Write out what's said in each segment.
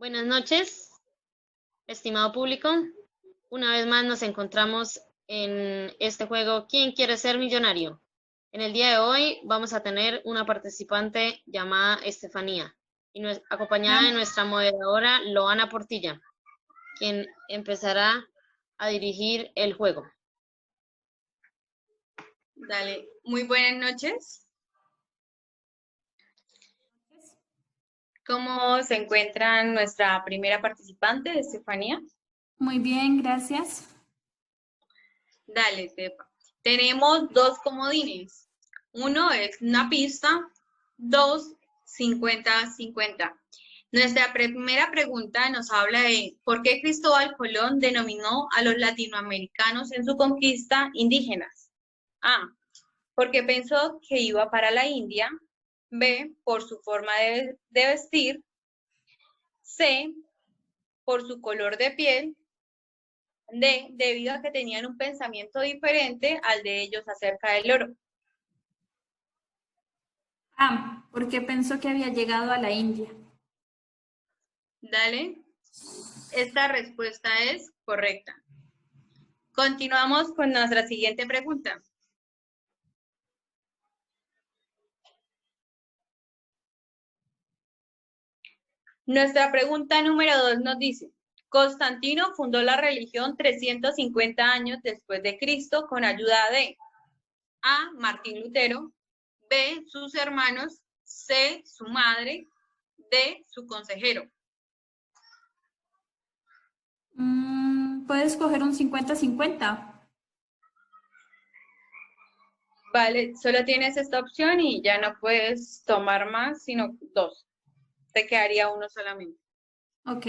Buenas noches, estimado público. Una vez más nos encontramos en este juego ¿Quién quiere ser millonario? En el día de hoy vamos a tener una participante llamada Estefanía y acompañada de nuestra moderadora Loana Portilla, quien empezará a dirigir el juego. Dale, muy buenas noches. ¿Cómo se encuentra nuestra primera participante, Estefanía? Muy bien, gracias. Dale, Estefa. Tenemos dos comodines. Uno es una pista, 2, 50-50. Nuestra primera pregunta nos habla de ¿por qué Cristóbal Colón denominó a los latinoamericanos en su conquista indígenas? A, porque pensó que iba para la India. B, por su forma de vestir. C, por su color de piel. D, debido a que tenían un pensamiento diferente al de ellos acerca del oro. A, porque pensó que había llegado a la India. Dale. Esta respuesta es correcta. Continuamos con nuestra siguiente pregunta. Nuestra pregunta número 2 nos dice, Constantino fundó la religión 350 años después de Cristo con ayuda de A, Martín Lutero, B, sus hermanos, C, su madre, D, su consejero. ¿Puedes coger un 50-50? Vale, solo tienes esta opción y ya no puedes tomar más, sino dos. Te quedaría uno solamente. Ok.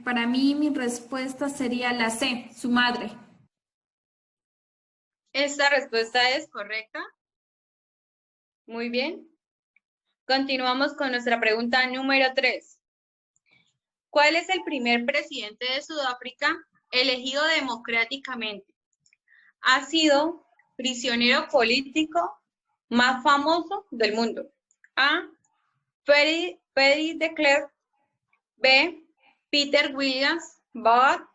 Para mí, mi respuesta sería la C, su madre. Esta respuesta es correcta. Muy bien. Continuamos con nuestra pregunta número 3. ¿Cuál es el primer presidente de Sudáfrica elegido democráticamente? Ha sido prisionero político más famoso del mundo. A, Frederick de Klerk. B, Peter Williams Booth.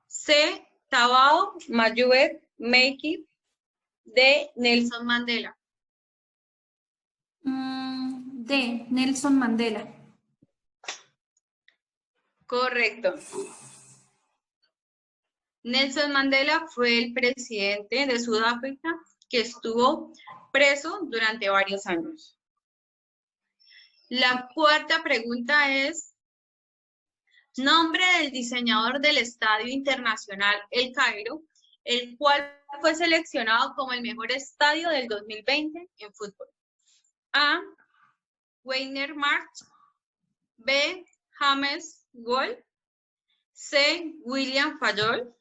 C, Thabo Mbeki. D, Nelson Mandela. D, Nelson Mandela. Correcto. Nelson Mandela fue el presidente de Sudáfrica que estuvo preso durante varios años. La cuarta pregunta es, nombre del diseñador del Estadio Internacional El Cairo, el cual fue seleccionado como el mejor estadio del 2020 en fútbol. A, Weiner March. B, James Wolf. C, William Fayol.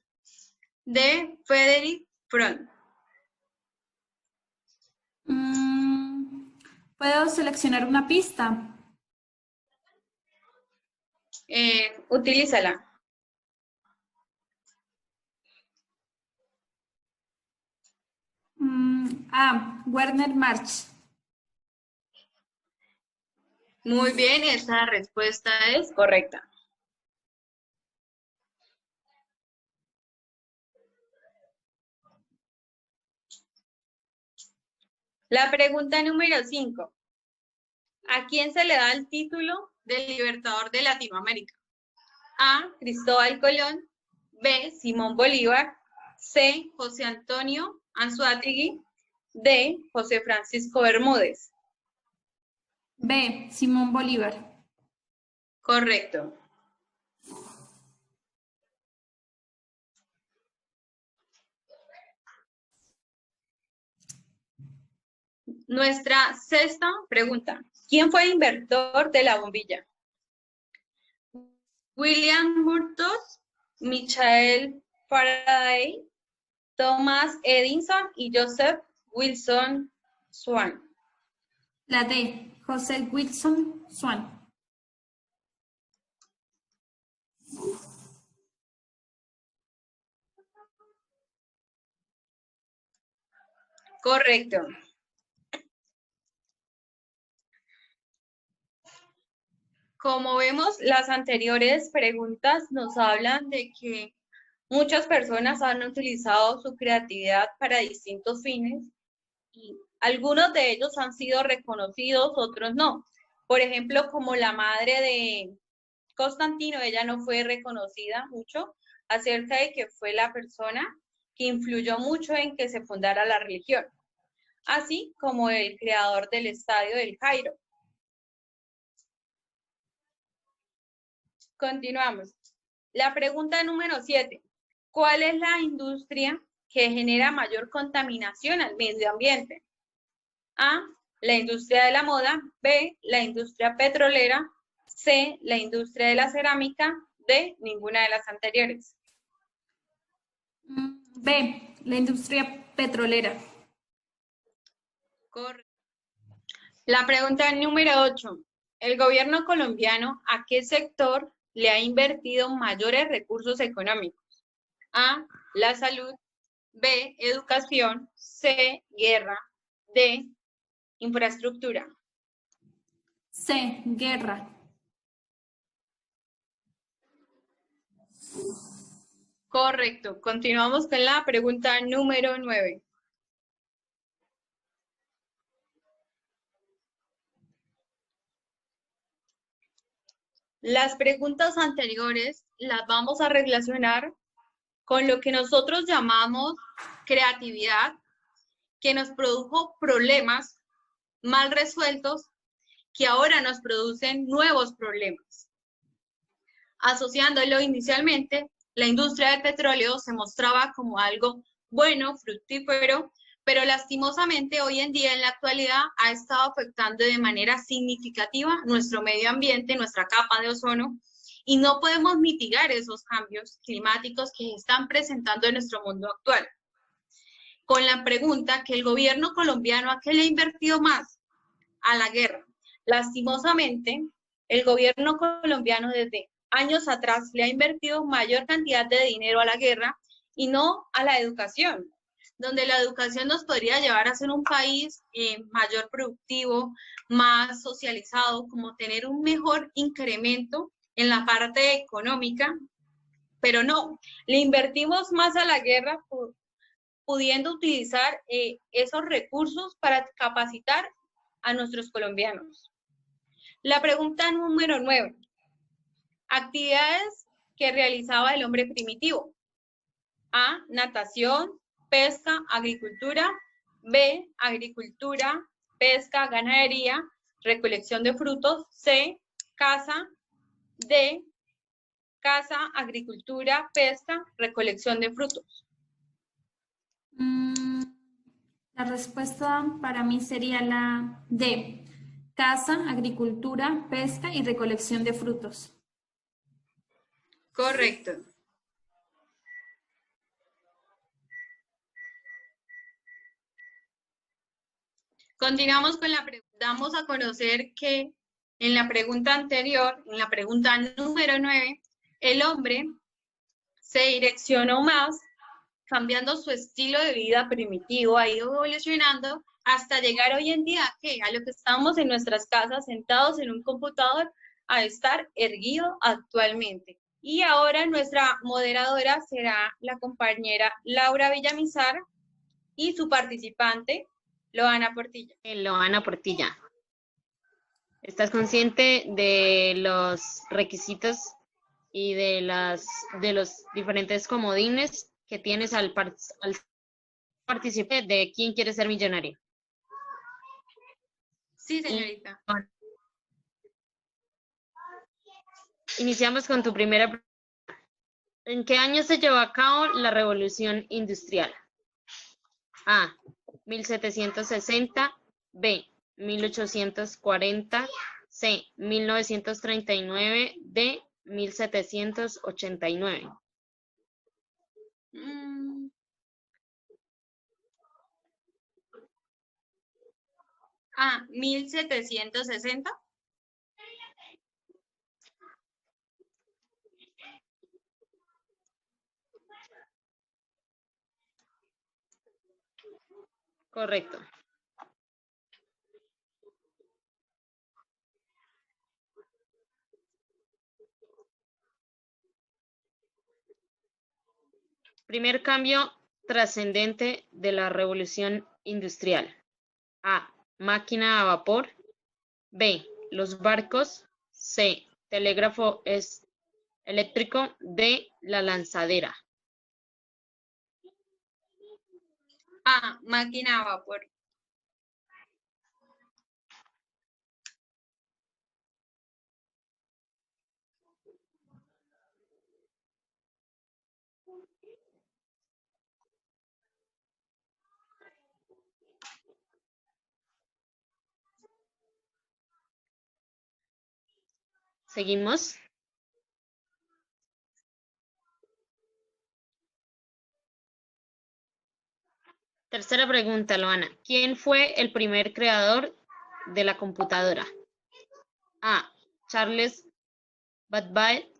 D, Frederick Front. ¿Puedo seleccionar una pista? Utilízala. A, Werner March. Muy bien, esa respuesta es correcta. La pregunta número 5. ¿A quién se le da el título de Libertador de Latinoamérica? A, Cristóbal Colón. B, Simón Bolívar. C, José Antonio Anzoátegui. D, José Francisco Bermúdez. B, Simón Bolívar. Correcto. Nuestra sexta pregunta. ¿Quién fue el inventor de la bombilla? William Malthus, Michael Faraday, Thomas Edison y Joseph Wilson Swan. La D, José Wilson Swan. Correcto. Como vemos, las anteriores preguntas nos hablan de que muchas personas han utilizado su creatividad para distintos fines y algunos de ellos han sido reconocidos, otros no. Por ejemplo, como la madre de Constantino, ella no fue reconocida mucho acerca de que fue la persona que influyó mucho en que se fundara la religión, así como el creador del Estadio del Cairo. Continuamos. La pregunta número 7. ¿Cuál es la industria que genera mayor contaminación al medio ambiente? A, la industria de la moda. B, la industria petrolera. C, la industria de la cerámica. D, ninguna de las anteriores. B, la industria petrolera. Correcto. La pregunta número 8. ¿El gobierno colombiano a qué sector le ha invertido mayores recursos económicos? A, la salud. B, educación. C, guerra. D, infraestructura. C, guerra. Correcto. Continuamos con la pregunta número 9. Las preguntas anteriores las vamos a relacionar con lo que nosotros llamamos creatividad, que nos produjo problemas mal resueltos que ahora nos producen nuevos problemas. Asociándolo inicialmente, la industria del petróleo se mostraba como algo bueno, fructífero, pero lastimosamente hoy en día, en la actualidad, ha estado afectando de manera significativa nuestro medio ambiente, nuestra capa de ozono, y no podemos mitigar esos cambios climáticos que se están presentando en nuestro mundo actual. Con la pregunta que el gobierno colombiano, ¿a qué le ha invertido más? A la guerra. Lastimosamente, el gobierno colombiano desde años atrás le ha invertido mayor cantidad de dinero a la guerra y no a la educación, donde la educación nos podría llevar a ser un país mayor productivo, más socializado, como tener un mejor incremento en la parte económica, pero no, le invertimos más a la guerra pudiendo utilizar esos recursos para capacitar a nuestros colombianos. La pregunta número 9. Actividades que realizaba el hombre primitivo. A, natación, pesca, agricultura. B, agricultura, pesca, ganadería, recolección de frutos. C, caza. D, caza, agricultura, pesca, recolección de frutos. La respuesta para mí sería la D, caza, agricultura, pesca y recolección de frutos. Correcto. Continuamos con la pregunta. Damos a conocer que en la pregunta anterior, en la pregunta número 9, el hombre se direccionó más, cambiando su estilo de vida primitivo, ha ido evolucionando hasta llegar hoy en día a lo que estamos en nuestras casas sentados en un computador a estar erguido actualmente. Y ahora nuestra moderadora será la compañera Laura Villamizar y su participante, Loana Portilla. Loana Portilla. ¿Estás consciente de los requisitos y de los diferentes comodines que tienes al participar de ¿Quién quiere ser millonario? Sí, señorita. Iniciamos con tu primera pregunta. ¿En qué año se llevó a cabo la Revolución Industrial? A, 1760, B, 1840, C, 1939, D, 1789. A, 1760. Correcto. Primer cambio trascendente de la revolución industrial. A. Máquina a vapor. B. Los barcos. C. Telégrafo eléctrico. D. La lanzadera. A. Máquina a vapor. Seguimos. Tercera pregunta, Loana. ¿Quién fue el primer creador de la computadora? A. Charles Babbage,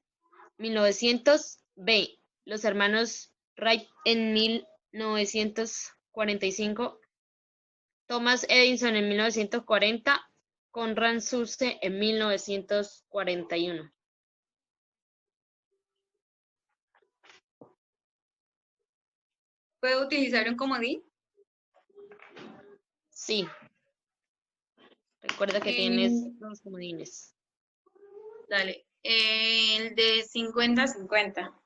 1900. B. Los hermanos Wright en 1945. Thomas Edison en 1940. Conrad Zuse en 1941. ¿Puedo utilizar un comodín? Sí. Recuerda que tienes 2 comodines. Dale. El de 50-50.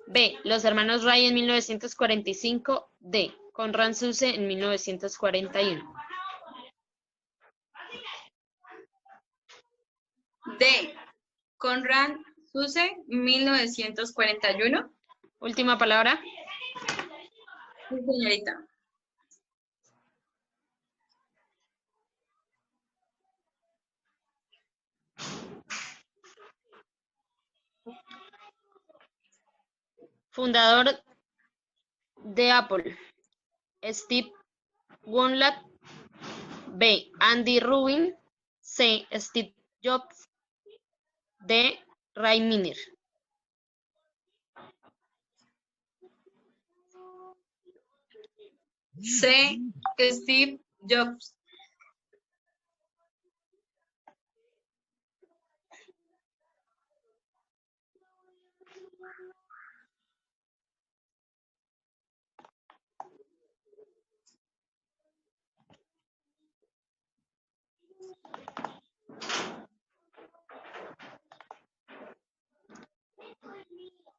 B. Los hermanos Wright en 1945. D. Conrad Zuse en 1941. D. Conrad Zuse, 1941. Última palabra. Sí, señorita. Fundador de Apple. Steve Wozniak. B. Andy Rubin. C. Steve Jobs. D. Ray Miner. C. Steve Jobs.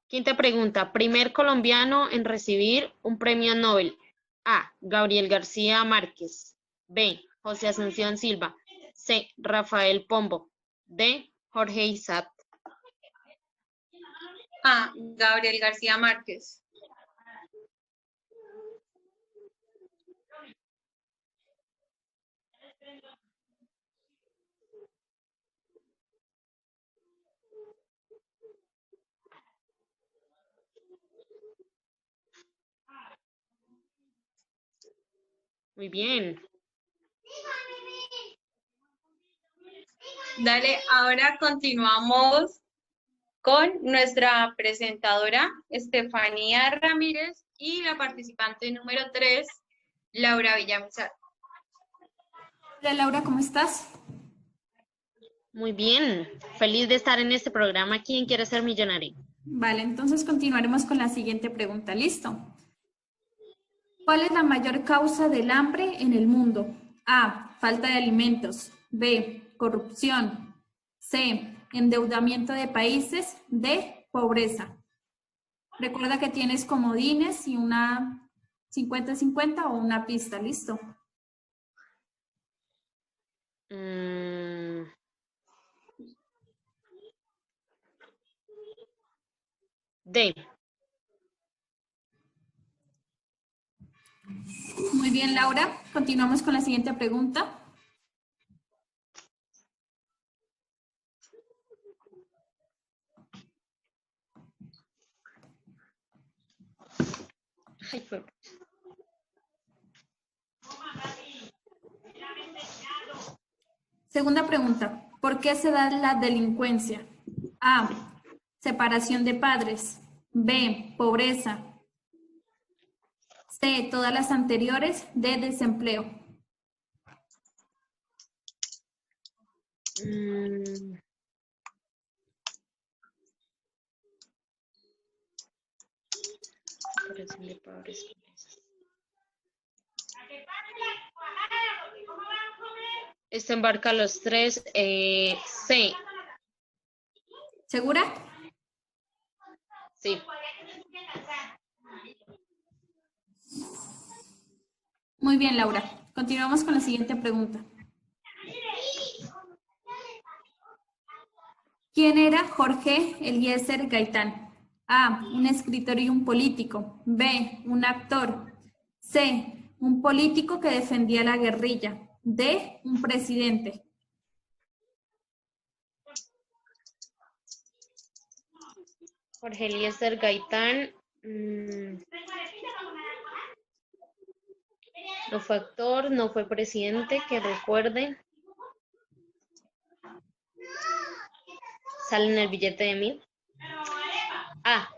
Quinta pregunta. Primer colombiano en recibir un premio Nobel. A. Gabriel García Márquez. B. José Asunción Silva. C. Rafael Pombo. D. Jorge Isaac. A. Gabriel García Márquez. Muy bien. Dale, ahora continuamos con nuestra presentadora Estefanía Ramírez y la participante número 3, Laura Villamizar. Hola Laura, ¿cómo estás? Muy bien. Feliz de estar en este programa. ¿Quién quiere ser millonario? Vale, entonces continuaremos con la siguiente pregunta. ¿Listo? ¿Cuál es la mayor causa del hambre en el mundo? A. Falta de alimentos. B. Corrupción. C. Endeudamiento de países. D. Pobreza. Recuerda que tienes comodines y una 50-50 o una pista. ¿Listo? D. Muy bien, Laura. Continuamos con la siguiente pregunta. Ay, fue. Segunda pregunta. ¿Por qué se da la delincuencia? A. Separación de padres. B. Pobreza. C. Todas las anteriores. D. Desempleo. Mm, Operación de pobres. Este embarca los tres. C. ¿Segura? Sí. Muy bien, Laura. Continuamos con la siguiente pregunta. ¿Quién era Jorge Eliezer Gaitán? A, un escritor y un político. B, un actor. C, un político que defendía la guerrilla. D, un presidente. Jorge Eliezer Gaitán. No fue actor, no fue presidente, que recuerde. Sale en el billete de 1000. Ah.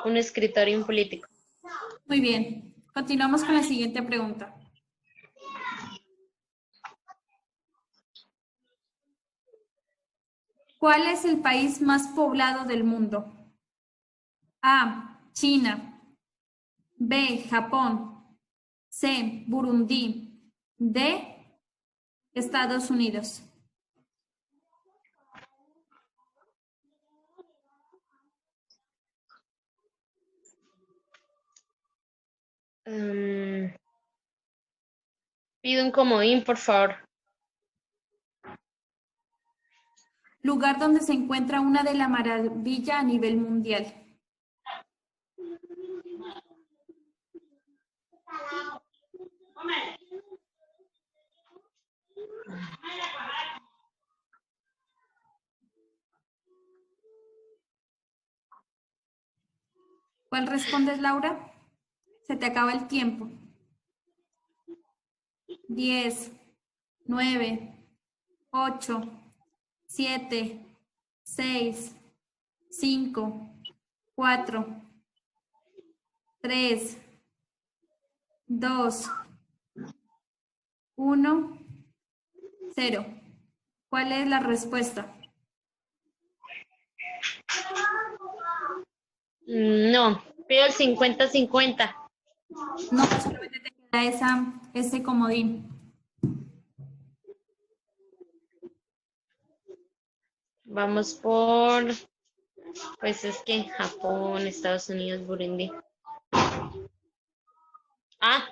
Un escritor y un político. Muy bien. Continuamos con la siguiente pregunta. ¿Cuál es el país más poblado del mundo? A, China. B, Japón. C, Burundi. D, Estados Unidos. Pido un comodín, por favor. Lugar donde se encuentra una de la maravilla a nivel mundial. ¿Cuál respondes, Laura? Se te acaba el tiempo. 10, 9, 8, 7, 6, 5, 4, 3, 2, 1, 0. ¿Cuál es la respuesta? No, pido el 50-50. No, solamente te queda ese comodín. Vamos por, pues es que Japón, Estados Unidos, Burundi. Ah.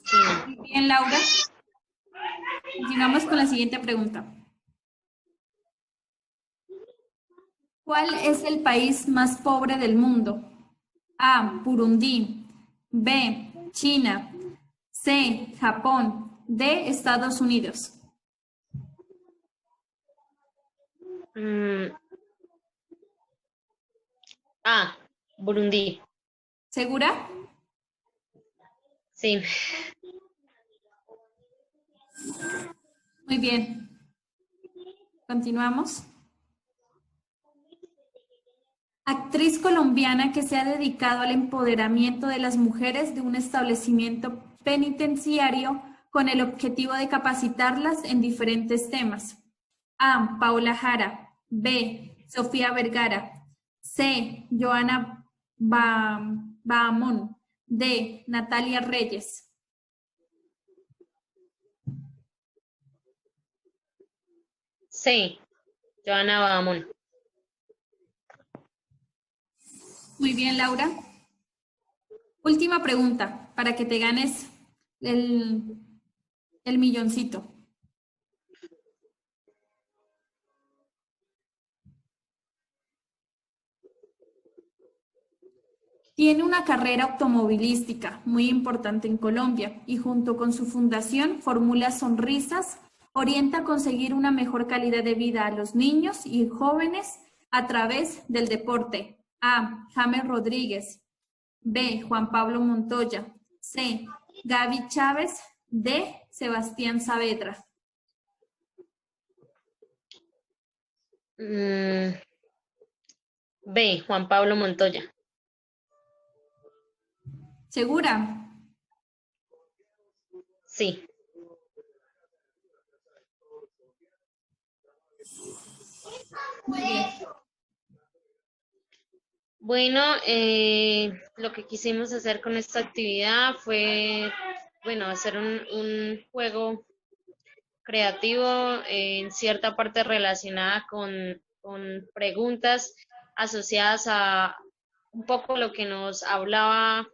China. Muy bien, Laura. Continuamos con la siguiente pregunta. ¿Cuál es el país más pobre del mundo? A, Burundi. B, China. C, Japón. D, Estados Unidos. A, Burundi. ¿Segura? Sí. Muy bien. Continuamos. Actriz colombiana que se ha dedicado al empoderamiento de las mujeres de un establecimiento penitenciario con el objetivo de capacitarlas en diferentes temas. A, Paula Jara. B, Sofía Vergara. C, Joana Bahamón. D, Natalia Reyes. Sí. Joana Bahamón. Muy bien, Laura. Última pregunta para que te ganes el milloncito. Tiene una carrera automovilística muy importante en Colombia y junto con su fundación Fórmula Sonrisas orienta a conseguir una mejor calidad de vida a los niños y jóvenes a través del deporte. A, James Rodríguez. B, Juan Pablo Montoya. C, Gaby Chávez. D, Sebastián Saavedra. B, Juan Pablo Montoya. ¿Segura? Sí. Muy bien. Bueno, lo que quisimos hacer con esta actividad fue, bueno, hacer un juego creativo en cierta parte relacionada con preguntas asociadas a un poco lo que nos hablaba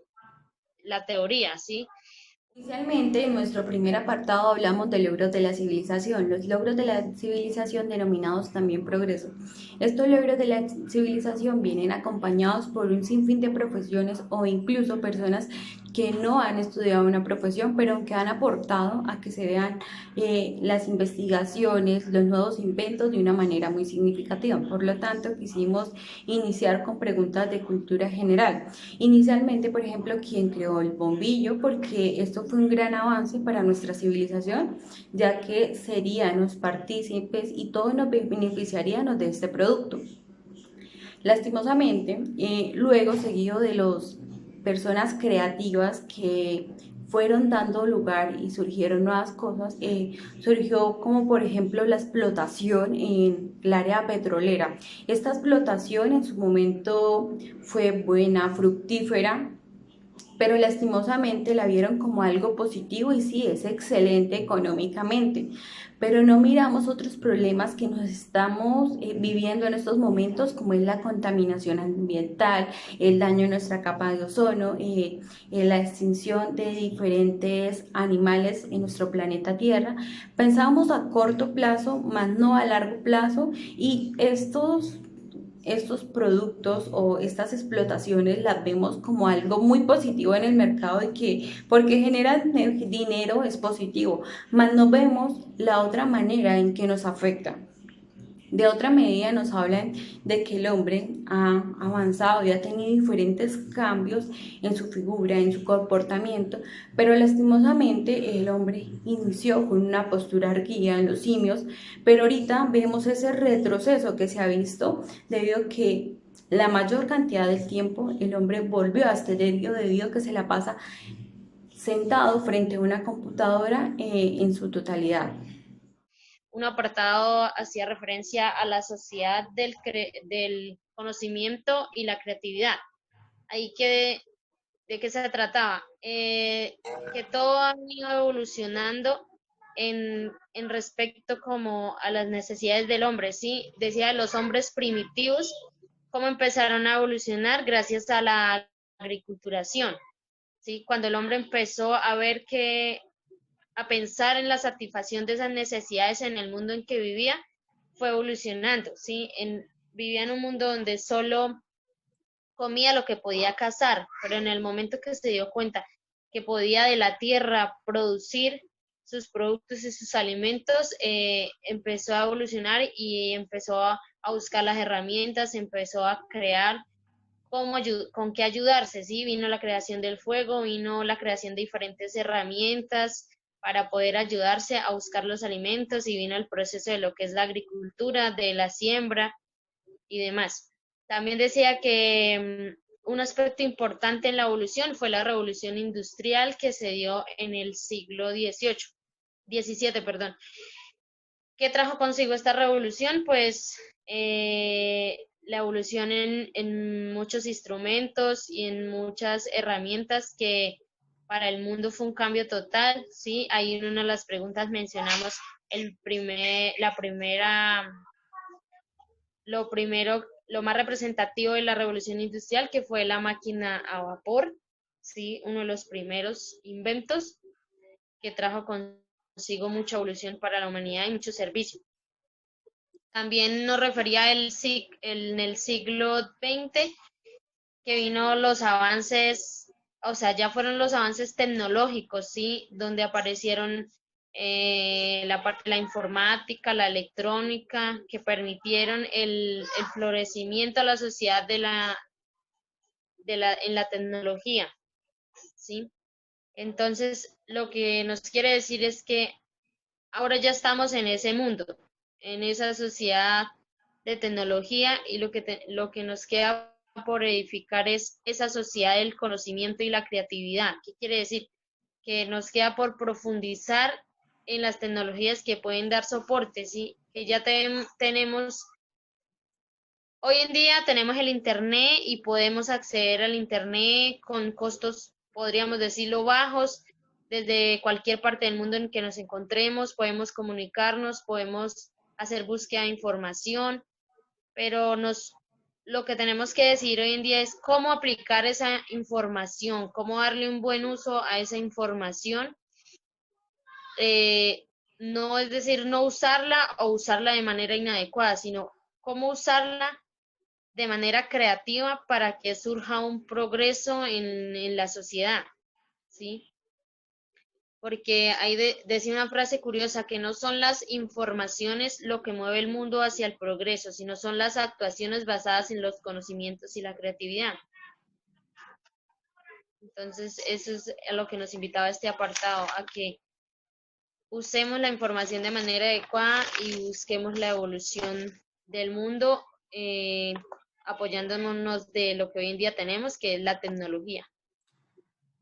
la teoría, ¿sí? Inicialmente, en nuestro primer apartado hablamos de logros de la civilización, los logros de la civilización denominados también progreso. Estos logros de la civilización vienen acompañados por un sinfín de profesiones o incluso personas que no han estudiado una profesión, pero que han aportado a que se vean las investigaciones, los nuevos inventos de una manera muy significativa. Por lo tanto, quisimos iniciar con preguntas de cultura general. Inicialmente, por ejemplo, ¿quién creó el bombillo? Porque esto fue un gran avance para nuestra civilización, ya que seríamos partícipes y todos nos beneficiaríamos de este producto. Lastimosamente, luego seguido de las personas creativas que fueron dando lugar y surgieron nuevas cosas, surgió como por ejemplo la explotación en el área petrolera. Esta explotación en su momento fue buena, fructífera, pero lastimosamente la vieron como algo positivo y sí, es excelente económicamente, pero no miramos otros problemas que nos estamos viviendo en estos momentos, como es la contaminación ambiental, el daño en nuestra capa de ozono, la extinción de diferentes animales en nuestro planeta Tierra. Pensábamos a corto plazo, más no a largo plazo, y estos productos o estas explotaciones las vemos como algo muy positivo en el mercado y que porque generan dinero es positivo, mas no vemos la otra manera en que nos afecta. De otra medida nos hablan de que el hombre ha avanzado y ha tenido diferentes cambios en su figura, en su comportamiento, pero lastimosamente el hombre inició con una postura erguida en los simios, pero ahorita vemos ese retroceso que se ha visto debido a que la mayor cantidad del tiempo el hombre volvió a este debido a que se la pasa sentado frente a una computadora en su totalidad. Un apartado hacía referencia a la sociedad del conocimiento y la creatividad. Ahí ¿de qué se trataba? Que todo ha ido evolucionando en respecto como a las necesidades del hombre, ¿sí? Decía de los hombres primitivos, cómo empezaron a evolucionar gracias a la agriculturación, ¿sí? Cuando el hombre empezó a ver a pensar en la satisfacción de esas necesidades en el mundo en que vivía, fue evolucionando, ¿sí? Vivía en un mundo donde solo comía lo que podía cazar, pero en el momento que se dio cuenta que podía de la tierra producir sus productos y sus alimentos, empezó a evolucionar y empezó a buscar las herramientas, empezó a crear con qué ayudarse, ¿sí? Vino la creación del fuego, vino la creación de diferentes herramientas para poder ayudarse a buscar los alimentos y vino el proceso de lo que es la agricultura, de la siembra y demás. También decía que un aspecto importante en la evolución fue la revolución industrial que se dio en el siglo XVII, perdón. ¿Qué trajo consigo esta revolución? Pues la evolución en muchos instrumentos y en muchas herramientas que para el mundo fue un cambio total, ¿sí? Ahí en una de las preguntas mencionamos lo más representativo de la revolución industrial, que fue la máquina a vapor, ¿sí? Uno de los primeros inventos que trajo consigo mucha evolución para la humanidad y mucho servicio. También nos refería en el siglo XX, que vino los avances, o sea, ya fueron los avances tecnológicos, ¿sí? Donde aparecieron la parte de la informática, la electrónica, que permitieron el florecimiento a la sociedad en la tecnología, ¿sí? Entonces, lo que nos quiere decir es que ahora ya estamos en ese mundo, en esa sociedad de tecnología y lo que nos queda por edificar es esa sociedad del conocimiento y la creatividad. ¿Qué quiere decir? Que nos queda por profundizar en las tecnologías que pueden dar soporte, ¿sí? Que ya tenemos, hoy en día tenemos el Internet y podemos acceder al Internet con costos, podríamos decirlo, bajos, desde cualquier parte del mundo en que nos encontremos, podemos comunicarnos, podemos hacer búsqueda de información, pero lo que tenemos que decir hoy en día es cómo aplicar esa información, cómo darle un buen uso a esa información. No es decir, no usarla o usarla de manera inadecuada, sino cómo usarla de manera creativa para que surja un progreso en la sociedad, ¿sí? Porque hay decía una frase curiosa, que no son las informaciones lo que mueve el mundo hacia el progreso, sino son las actuaciones basadas en los conocimientos y la creatividad. Entonces, eso es a lo que nos invitaba este apartado, a que usemos la información de manera adecuada y busquemos la evolución del mundo, apoyándonos de lo que hoy en día tenemos, que es la tecnología.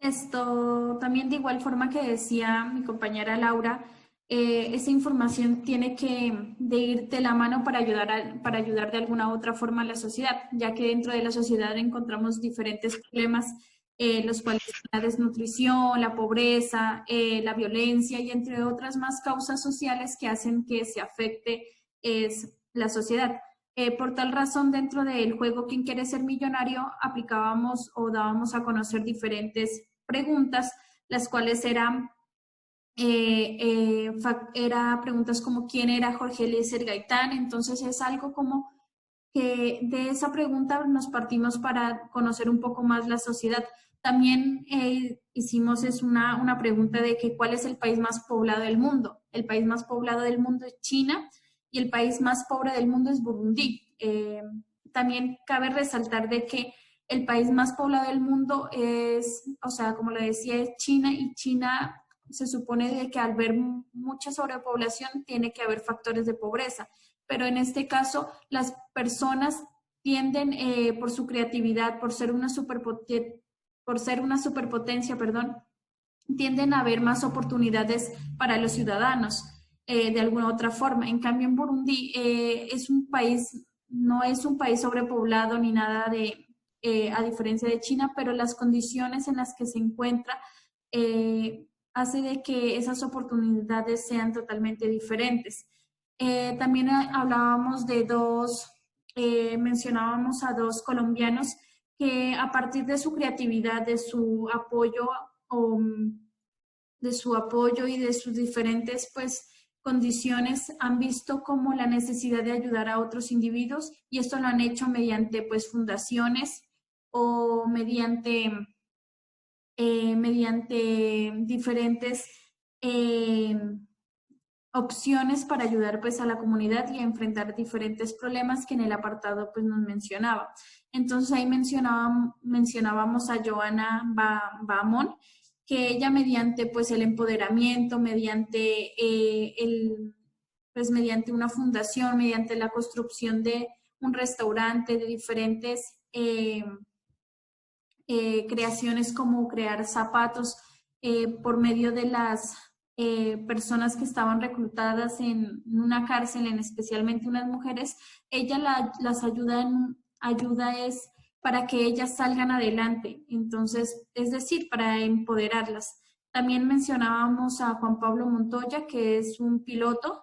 Esto también de igual forma que decía mi compañera Laura, esa información tiene que de ir de la mano para ayudar de alguna u otra forma a la sociedad, ya que dentro de la sociedad encontramos diferentes problemas, los cuales son la desnutrición, la pobreza, la violencia y entre otras más causas sociales que hacen que se afecte la sociedad. Por tal razón, dentro del juego ¿Quién quiere ser millonario? Aplicábamos o dábamos a conocer diferentes preguntas, las cuales eran preguntas como ¿quién era Jorge Eliezer Gaitán? Entonces es algo como que de esa pregunta nos partimos para conocer un poco más la sociedad. También hicimos una pregunta de que ¿cuál es el país más poblado del mundo? El país más poblado del mundo es China y el país más pobre del mundo es Burundi. También cabe resaltar de que el país más poblado del mundo es, o sea, como le decía, es China, y China se supone de que al ver mucha sobrepoblación tiene que haber factores de pobreza, pero en este caso las personas tienden por su creatividad, por ser una superpotencia, perdón, tienden a haber más oportunidades para los ciudadanos de alguna otra forma. En cambio, en Burundi es un país, no es un país sobrepoblado ni nada de, a diferencia de China, pero las condiciones en las que se encuentra hace de que esas oportunidades sean totalmente diferentes. También hablábamos de mencionábamos a dos colombianos que a partir de su creatividad, de su apoyo y de sus diferentes pues condiciones, han visto como la necesidad de ayudar a otros individuos, y esto lo han hecho mediante pues fundaciones o mediante diferentes opciones para ayudar pues a la comunidad y a enfrentar diferentes problemas que en el apartado pues nos mencionaba. Entonces ahí mencionábamos a Joana Bamón, que ella mediante pues el empoderamiento, mediante mediante una fundación, mediante la construcción de un restaurante, de diferentes creaciones como crear zapatos por medio de las personas que estaban reclutadas en una cárcel, especialmente unas mujeres, ella las ayuda es para que ellas salgan adelante, entonces, es decir, para empoderarlas. También mencionábamos a Juan Pablo Montoya, que es un piloto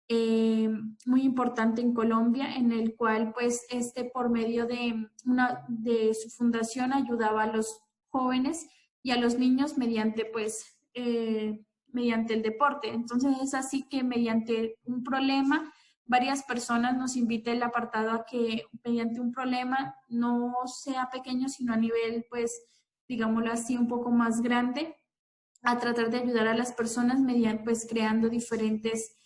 muy importante en Colombia, en el cual pues por medio de su fundación ayudaba a los jóvenes y a los niños mediante mediante el deporte. Entonces es así que mediante un problema, varias personas nos invita el apartado a que mediante un problema no sea pequeño, sino a nivel pues digámoslo así un poco más grande, a tratar de ayudar a las personas mediante pues creando diferentes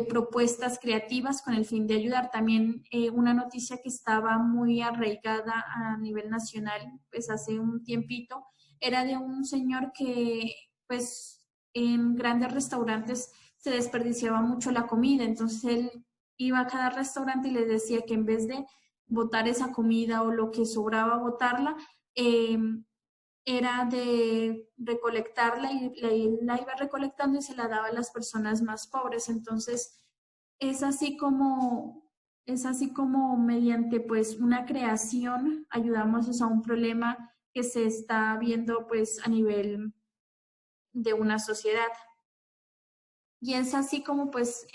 propuestas creativas con el fin de ayudar. También una noticia que estaba muy arraigada a nivel nacional, pues hace un tiempito, era de un señor que pues en grandes restaurantes se desperdiciaba mucho la comida, entonces él iba a cada restaurante y les decía que en vez de botar esa comida o lo que sobraba botarla, era de recolectarla y la iba recolectando y se la daba a las personas más pobres. Entonces, es así como, es así como mediante pues una creación ayudamos a un problema que se está viendo pues a nivel de una sociedad. Y es así como pues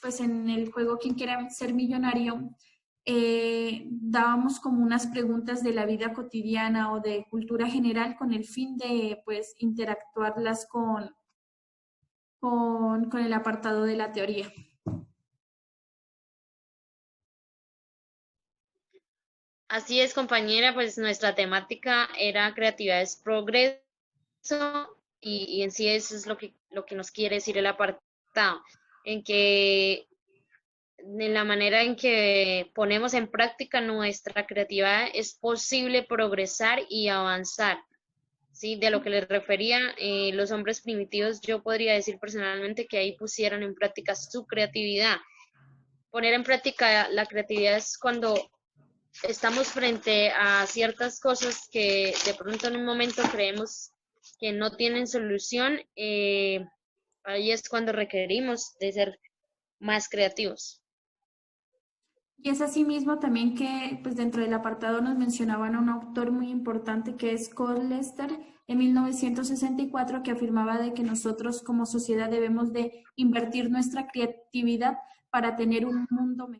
pues en el juego Quien quiera ser millonario, dábamos como unas preguntas de la vida cotidiana o de cultura general con el fin de pues interactuarlas con el apartado de la teoría. Así es, compañera, pues nuestra temática era creatividad es progreso y en sí eso es lo que nos quiere decir el apartado, en que en la manera en que ponemos en práctica nuestra creatividad es posible progresar y avanzar. Sí, de lo que les refería, los hombres primitivos, yo podría decir personalmente que ahí pusieron en práctica su creatividad. Poner en práctica la creatividad es cuando estamos frente a ciertas cosas que de pronto en un momento creemos que no tienen solución, ahí es cuando requerimos de ser más creativos. Y es así mismo también que pues dentro del apartado nos mencionaban a un autor muy importante que es Cole Lester en 1964 que afirmaba de que nosotros como sociedad debemos de invertir nuestra creatividad para tener un mundo mejor.